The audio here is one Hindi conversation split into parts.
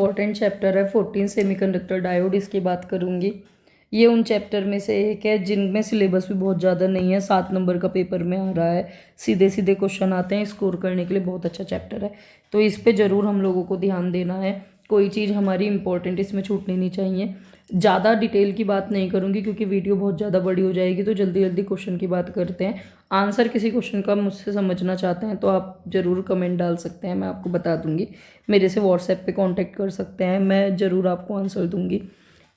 इम्पॉर्टेंट चैप्टर है 14 सेमीकंडक्टर डायोड, इसकी बात करूँगी। ये उन चैप्टर में से एक है जिनमें सिलेबस भी बहुत ज़्यादा नहीं है, 7 नंबर का पेपर में आ रहा है, सीधे सीधे क्वेश्चन आते हैं, स्कोर करने के लिए बहुत अच्छा चैप्टर है। तो इस पे ज़रूर हम लोगों को ध्यान देना है, कोई चीज़ हमारी इंपॉर्टेंट इसमें छूटनी नहीं चाहिए। ज़्यादा डिटेल की बात नहीं करूँगी क्योंकि वीडियो बहुत ज़्यादा बड़ी हो जाएगी, तो जल्दी जल्दी क्वेश्चन की बात करते हैं। आंसर किसी क्वेश्चन का मुझसे समझना चाहते हैं तो आप ज़रूर कमेंट डाल सकते हैं, मैं आपको बता दूंगी। मेरे से व्हाट्सएप पे कांटेक्ट कर सकते हैं, मैं ज़रूर आपको आंसर दूंगी।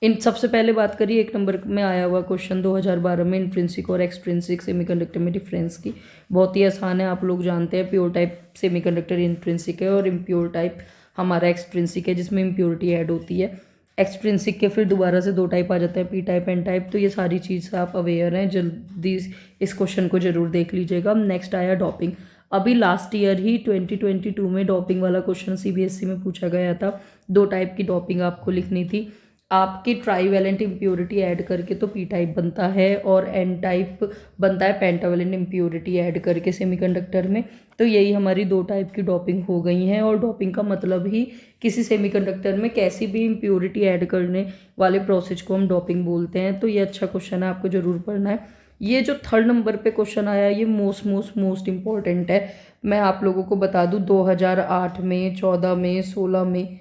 इन सबसे पहले बात करिए 1 नंबर में आया हुआ क्वेश्चन 2012 में इंट्रिंसिक और एक्सट्रिंसिक सेमीकंडक्टर में डिफरेंस की। बहुत ही आसान है, आप लोग जानते हैं। प्योर टाइप सेमीकंडक्टर इंट्रिंसिक है और इम्प्योर टाइप हमारा एक्सट्रिंसिक है, जिसमें इम्प्योरिटी ऐड होती है। एक्सट्रिंसिक के फिर दोबारा से 2 टाइप आ जाते हैं, पी टाइप एन टाइप। तो ये सारी चीज़ आप अवेयर हैं, जल्दी इस क्वेश्चन को जरूर देख लीजिएगा। नेक्स्ट आया डॉपिंग। अभी लास्ट ईयर ही 2022 में डॉपिंग वाला क्वेश्चन सीबीएसई में पूछा गया था। 2 टाइप की डॉपिंग आपको लिखनी थी। आपकी ट्राईवैलेंट इम्प्योरिटी ऐड करके तो पी टाइप बनता है और एन टाइप बनता है पेंटावैलेंट इम्प्योरिटी ऐड करके सेमीकंडक्टर में। तो यही हमारी 2 टाइप की डॉपिंग हो गई हैं। और डॉपिंग का मतलब ही किसी सेमीकंडक्टर में कैसी भी इम्प्योरिटी ऐड करने वाले प्रोसेस को हम डॉपिंग बोलते हैं। तो ये अच्छा क्वेश्चन है, आपको जरूर पढ़ना है। ये जो 3rd नंबर पे क्वेश्चन आया, ये मोस्ट इंपॉर्टेंट है। मैं आप लोगों को बता दूं, 2008 में, 14 में, 16 में,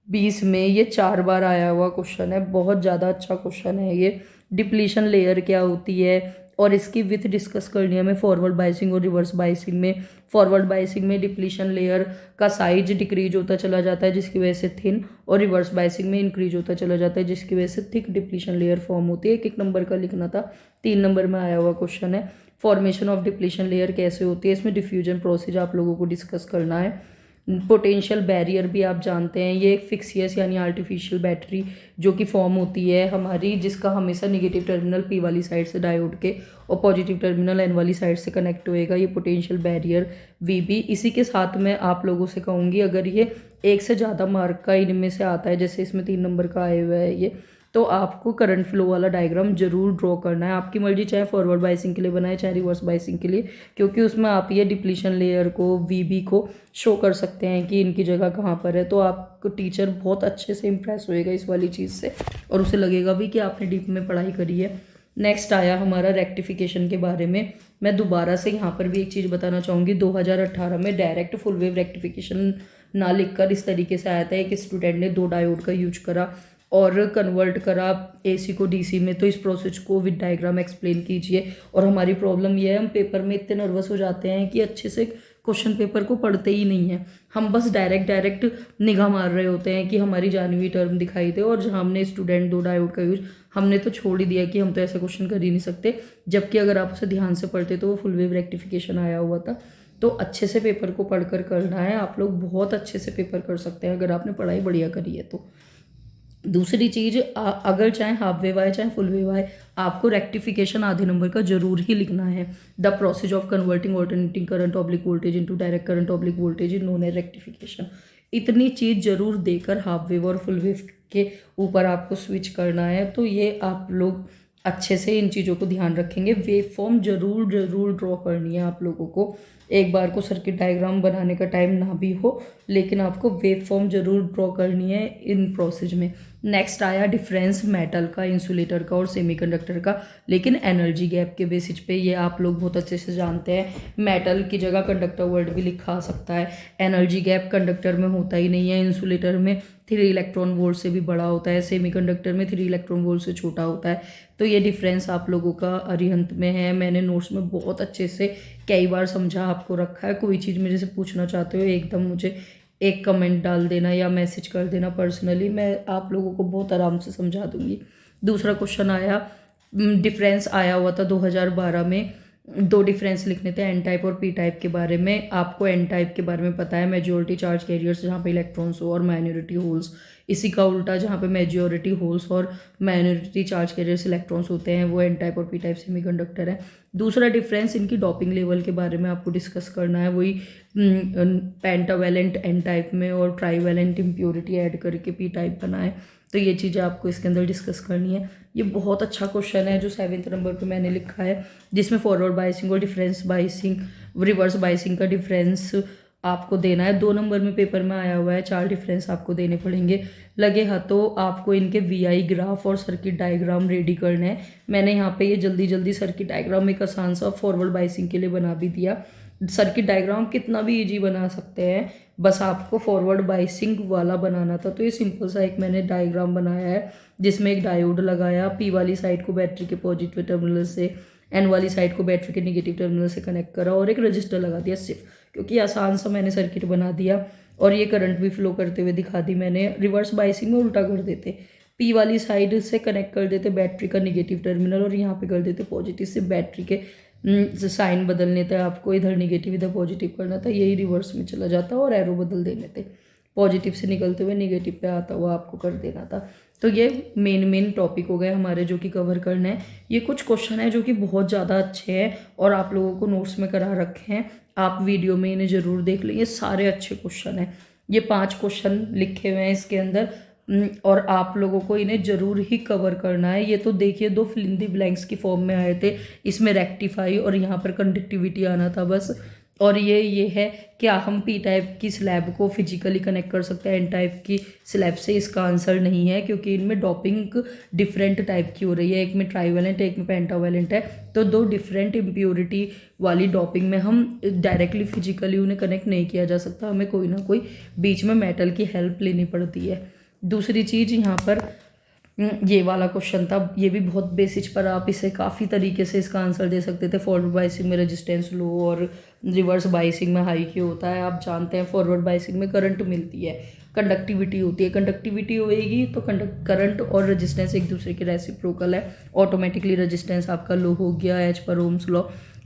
20 में ये 4 बार आया हुआ क्वेश्चन है। बहुत ज़्यादा अच्छा क्वेश्चन है ये। डिप्लीशन लेयर क्या होती है और इसकी विथ डिस्कस करनी है हमें फॉरवर्ड बाइसिंग और रिवर्स बाइसिंग में। फॉरवर्ड बाइसिंग में डिप्लीशन लेयर का साइज डिक्रीज होता चला जाता है जिसकी वजह से थिन, और रिवर्स बाइसिंग में इंक्रीज होता चला जाता है जिसकी वजह से थिक डिप्लीशन लेयर फॉर्म होती है। 1 नंबर का लिखना था, 3 नंबर में आया हुआ क्वेश्चन है। फॉर्मेशन ऑफ डिप्लीशन लेयर कैसे होती है, इसमें डिफ्यूजन प्रोसेस आप लोगों को डिस्कस करना है। पोटेंशियल बैरियर भी आप जानते हैं, ये एक फिक्सियस यानी आर्टिफिशियल बैटरी जो कि फॉर्म होती है हमारी, जिसका हमेशा निगेटिव टर्मिनल पी वाली साइड से डायोड के और पॉजिटिव टर्मिनल एन वाली साइड से कनेक्ट होएगा। ये पोटेंशियल बैरियर वीबी। इसी के साथ मैं आप लोगों से कहूँगी, अगर ये 1 से ज़्यादा मार्क का इनमें से आता है, जैसे इसमें 3 नंबर का आया हुआ है ये, तो आपको करंट फ्लो वाला डायग्राम जरूर ड्रॉ करना है। आपकी मर्जी, चाहे फॉरवर्ड बाइसिंग के लिए बनाए चाहे रिवर्स बाइसिंग के लिए, क्योंकि उसमें आप ये डिप्लीशन लेयर को, वीबी को शो कर सकते हैं कि इनकी जगह कहाँ पर है। तो आपको टीचर बहुत अच्छे से इंप्रेस होएगा इस वाली चीज़ से, और उसे लगेगा भी कि आपने डीप में पढ़ाई करी है। नेक्स्ट आया हमारा रेक्टिफिकेशन के बारे में। मैं दोबारा से यहाँ पर भी एक चीज़ बताना चाहूँगी। 2018 में डायरेक्ट फुल वेव रेक्टिफिकेशन ना लिखकर इस तरीके से आया था, एक स्टूडेंट ने 2 डायोड का यूज करा और कन्वर्ट करा एसी को डीसी में। तो इस प्रोसेस को विद डायग्राम एक्सप्लेन कीजिए। और हमारी प्रॉब्लम यह है, हम पेपर में इतने नर्वस हो जाते हैं कि अच्छे से क्वेश्चन पेपर को पढ़ते ही नहीं है। हम बस डायरेक्ट निगाह मार रहे होते हैं कि हमारी जानी हुई टर्म दिखाई दे, और जहाँ हमने स्टूडेंट 2 डायोड का यूज हमने तो छोड़ ही दिया कि हम तो ऐसा क्वेश्चन कर ही नहीं सकते, जबकि अगर आप उसे ध्यान से पढ़ते तो वो फुल वेव रेक्टिफिकेशन आया हुआ था। तो अच्छे से पेपर को पढ़कर करना है, आप लोग बहुत अच्छे से पेपर कर सकते हैं अगर आपने पढ़ाई बढ़िया करी है तो। दूसरी चीज, अगर चाहे हाफ वेव आए चाहे फुल वेव आए, आपको रेक्टिफिकेशन आधे नंबर का जरूर ही लिखना है। The process of converting alternating current oblique voltage into direct current oblique voltage is known as rectification. इतनी चीज जरूर देकर हाफ वेव और फुल वेव के ऊपर आपको स्विच करना है। तो ये आप लोग अच्छे से इन चीज़ों को ध्यान रखेंगे। वेव फॉर्म जरूर ड्रॉ करनी है आप लोगों को। एक बार को सर्किट डायग्राम बनाने का टाइम ना भी हो, लेकिन आपको वेव फॉर्म जरूर ड्रॉ करनी है इन प्रोसेस में। नेक्स्ट आया डिफरेंस मेटल का, इंसुलेटर का और सेमीकंडक्टर का, लेकिन एनर्जी गैप के बेसिस पे। ये आप लोग बहुत अच्छे से जानते हैं, मेटल की जगह कंडक्टर वर्ड भी लिखा सकता है। एनर्जी गैप कंडक्टर में होता ही नहीं है, इंसुलेटर में 3 इलेक्ट्रॉन वोल्ट से भी बड़ा होता है, सेमीकंडक्टर में 3 इलेक्ट्रॉन वोल्ट से छोटा होता है। तो ये डिफरेंस आप लोगों का अरिहंत में है। मैंने नोट्स में बहुत अच्छे से कई बार समझा आपको रखा है। कोई चीज़ मेरे से पूछना चाहते हो, एकदम मुझे एक कमेंट डाल देना या मैसेज कर देना पर्सनली, मैं आप लोगों को बहुत आराम से समझा दूंगी। दूसरा क्वेश्चन आया, डिफरेंस आया हुआ था 2012 में। 2 डिफरेंस लिखने थे, एन टाइप और पी टाइप के बारे में। आपको एन टाइप के बारे में पता है, मेजोरिटी चार्ज कैरियर्स जहाँ पे इलेक्ट्रॉन्स हो और माइनॉरिटी होल्स। इसी का उल्टा, जहाँ पे मेजोरिटी होल्स और माइनॉरिटी चार्ज कैरियर्स इलेक्ट्रॉन्स होते हैं, वो एन टाइप और पी टाइप सेमीकंडक्टर है। दूसरा डिफरेंस, इनकी डॉपिंग लेवल के बारे में आपको डिस्कस करना है। वही पेंटावैलेंट एन टाइप में और ट्राईवैलेंट इम्प्योरिटी ऐड करके पी टाइप बना है। तो ये चीज़ें आपको इसके अंदर डिस्कस करनी है। ये बहुत अच्छा क्वेश्चन है जो 7th नंबर पे मैंने लिखा है, जिसमें फॉरवर्ड बाइसिंग और डिफरेंस बाइसिंग, रिवर्स बाइसिंग का डिफरेंस आपको देना है। 2 नंबर में पेपर में आया हुआ है, 4 डिफरेंस आपको देने पड़ेंगे। लगे हाथों आपको इनके वीआई ग्राफ और सर्किट डायग्राम रेडी करना है। मैंने यहाँ पे ये जल्दी जल्दी सर्किट डायग्राम एक आसान सा फॉरवर्ड बाइसिंग के लिए बना भी दिया। सर्किट डायग्राम कितना भी इजी बना सकते हैं, बस आपको फॉरवर्ड बाइसिंग वाला बनाना था। तो ये सिंपल सा एक मैंने डायग्राम बनाया है जिसमें एक डायोड लगाया, पी वाली साइड को बैटरी के पॉजिटिव टर्मिनल से, एन वाली साइड को बैटरी के नेगेटिव टर्मिनल से कनेक्ट करा और एक रजिस्टर लगा दिया सिर्फ, क्योंकि आसान सा मैंने सर्किट बना दिया। और ये करंट भी फ्लो करते हुए दिखा दी मैंने। रिवर्स बाइसिंग में उल्टा कर देते, पी वाली साइड से कनेक्ट कर देते बैटरी का नेगेटिव टर्मिनल और यहाँ पे कर देते पॉजिटिव से बैटरी के साइन बदलने थे आपको, इधर नेगेटिव इधर पॉजिटिव करना था, यही रिवर्स में चला जाता और एरो बदल देने थे, पॉजिटिव से निकलते हुए नेगेटिव पे आता हुआ आपको कर देना था। तो ये मेन टॉपिक हो गए हमारे जो कि कवर करना है। ये कुछ क्वेश्चन है जो कि बहुत ज़्यादा अच्छे हैं और आप लोगों को नोट्स में करा रखे हैं, आप वीडियो में इन्हें ज़रूर देख लें। ये सारे अच्छे क्वेश्चन हैं, ये 5 क्वेश्चन लिखे हुए हैं इसके अंदर और आप लोगों को इन्हें ज़रूर ही कवर करना है। ये तो देखिए 2 फिल इन द ब्लैंक्स की फॉर्म में आए थे, इसमें रेक्टिफाई और यहाँ पर कंडक्टिविटी आना था बस। और ये है क्या हम पी टाइप की स्लैब को फिजिकली कनेक्ट कर सकते हैं एन टाइप की स्लैब से? इसका आंसर नहीं है, क्योंकि इनमें डॉपिंग डिफरेंट टाइप की हो रही है, एक में ट्राइवेलेंट है एक में पेंटावेलेंट है। तो 2 डिफरेंट इम्प्योरिटी वाली डॉपिंग में हम डायरेक्टली फिजिकली उन्हें कनेक्ट नहीं किया जा सकता, हमें कोई ना कोई बीच में मेटल की हेल्प लेनी पड़ती है। दूसरी चीज़ यहाँ पर ये वाला क्वेश्चन था, ये भी बहुत बेसिक पर आप इसे काफ़ी तरीके से इसका आंसर दे सकते थे। फॉरवर्ड बाइसिंग में रेजिस्टेंस लो और रिवर्स बाइसिंग में हाई क्यों होता है? आप जानते हैं फॉरवर्ड बाइसिंग में करंट मिलती है, कंडक्टिविटी होती है, कंडक्टिविटी होएगी तो करंट और रेजिस्टेंस एक दूसरे के रेसिप्रोकल है, ऑटोमेटिकली रेजिस्टेंस आपका लो हो गया एज पर ओम्स लॉ।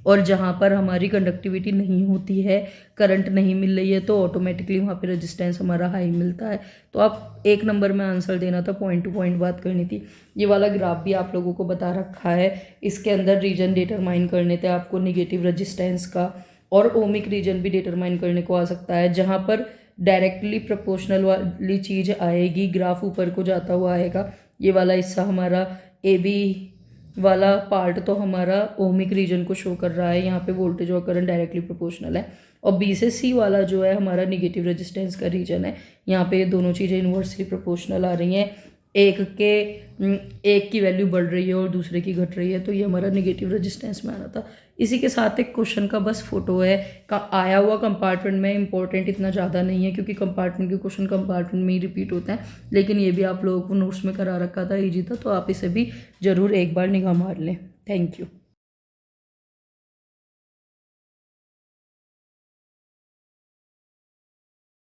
और जहाँ पर हमारी कंडक्टिविटी नहीं होती है, करंट नहीं मिल रही है, तो ऑटोमेटिकली वहाँ पे रेजिस्टेंस हमारा हाई मिलता है। तो आप 1 नंबर में आंसर देना था, पॉइंट टू पॉइंट बात करनी थी। ये वाला ग्राफ भी आप लोगों को बता रखा है, इसके अंदर रीजन डिटरमाइन करने थे आपको नेगेटिव रेजिस्टेंस का, और ओमिक रीजन भी डिटरमाइन करने को आ सकता है। जहाँ पर डायरेक्टली प्रोपोर्शनल वाली चीज़ आएगी, ग्राफ ऊपर को जाता हुआ आएगा। ये वाला हिस्सा हमारा ए बी वाला पार्ट तो हमारा ओमिक रीजन को शो कर रहा है, यहाँ पे वोल्टेज और करंट डायरेक्टली प्रोपोर्शनल है। और बी से सी वाला जो है हमारा नेगेटिव रेजिस्टेंस का रीजन है, यहाँ पे ये दोनों चीज़ें इन्वर्सली प्रोपोर्शनल आ रही हैं, एक की वैल्यू बढ़ रही है और दूसरे की घट रही है, तो ये हमारा नेगेटिव रेजिस्टेंस में आना था। इसी के साथ एक क्वेश्चन का बस फोटो है का आया हुआ कंपार्टमेंट में, इंपॉर्टेंट इतना ज़्यादा नहीं है क्योंकि कंपार्टमेंट के क्वेश्चन कंपार्टमेंट में ही रिपीट होते हैं, लेकिन ये भी आप लोगों को नोट्स में करा रखा था, ईजी था, तो आप इसे भी ज़रूर एक बार निगाह मार लें। Thank you.